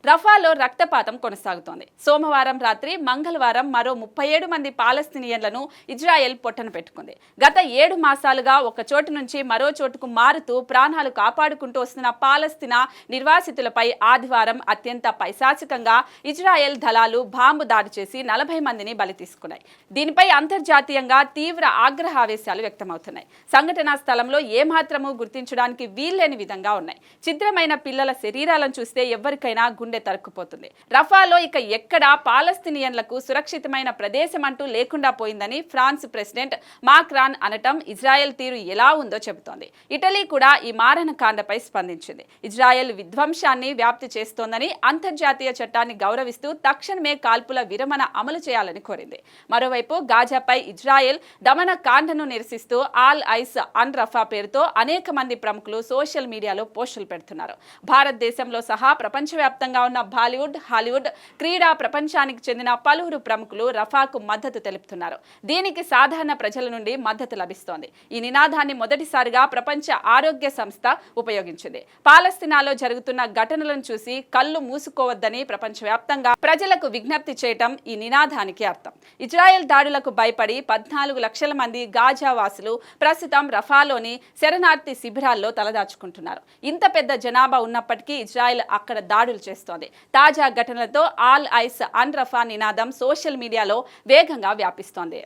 రఫాలో రక్తపాతం కొనసాగుతోంది. సోమవారం రాత్రి మంగళవారం మరో 37 మంది పాలస్తీనియన్లను ఇజ్రాయెల్ పొట్టన పెట్టుకుంది. గత 7 మాసాలుగా ఒక చోటు నుంచి మరో చోటుకు మారుతూ ప్రాణాలు కాపాడుకుంటూ వస్తున్న పాలస్తీనా నిర్వాసితులపై ఆదివారం అత్యంత పైశాచికంగా ఇజ్రాయెల్ దళాలు బాంబు దాడి చేసి 40 మందిని బలి తీసుకున్నాయి. దీనిపై అంతర్జాతీయంగా తీవ్ర ఆగ్రహావేశాలు వ్యక్తమవుతున్నాయి. సంఘటనా స్థలంలో ఏమాత్రమూ గుర్తించడానికి వీల్లేని విధంగా ఉన్నాయి. ఛిద్రమైన పిల్లల శరీరాలను చూస్తే ఎవరికైనా గుండె తరుక్కుపోతుంది. రఫాలో ఇక ఎక్కడా పాలస్తీనియన్లకు సురక్షితమైన ప్రదేశం అంటూ లేకుండా పోయిందని ఫ్రాన్స్ ప్రెసిడెంట్ మాక్రాన్ అనటం ఇజ్రాయెల్ తీరు ఎలా ఉందో చెబుతోంది. ఇటలీ కూడా ఈ మారణకాండపై స్పందించింది. ఇజ్రాయెల్ విధ్వంసాన్ని వ్యాప్తి చేస్తోందని, అంతర్జాతీయ చట్టాన్ని గౌరవిస్తూ తక్షణమే కాల్పుల విరమణ అమలు చేయాలని కోరింది. మరోవైపు గాజాపై ఇజ్రాయెల్ దమనకాండను నిరసిస్తూ ఆల్ ఐస్ అన్ రఫా పేరుతో అనేక మంది ప్రముఖులు సోషల్ మీడియాలో పోస్టులు పెడుతున్నారు. భారతదేశంలో సహా ప్రపంచవ్యాప్తంగా ఉన్న బాలీవుడ్, హాలీవుడ్, క్రీడా ప్రపంచానికి చెందిన పలువురు ప్రముఖులు రఫాకు మద్దతు తెలుపుతున్నారు. దీనికి సాధారణ ప్రజల నుండి మద్దతు లభిస్తోంది. ఈ నినాదాన్ని మొదటిసారిగా ప్రపంచ ఆరోగ్య సంస్థ ఉపయోగించింది. పాలస్తీనాలో జరుగుతున్న ఘటనలను చూసి కళ్ళు మూసుకోవద్దని ప్రపంచవ్యాప్తంగా ప్రజలకు విజ్ఞప్తి చేయటం ఈ నినాదానికి అర్థం. ఇజ్రాయెల్ దాడులకు భయపడి 14 లక్షల మంది గాజా వాసులు ప్రస్తుతం రఫాలోని శరణార్థి శిబిరాల్లో తలదాచుకుంటున్నారు. ఇంత పెద్ద జనాభా ఉన్నప్పటికీ ఇజ్రాయెల్ అక్కడ దాడులు చేస్తోంది. తాజా ఘటనలతో ఆల్ ఐస్ అన్ రఫా నినాదం సోషల్ మీడియాలో వేగంగా వ్యాపిస్తోంది.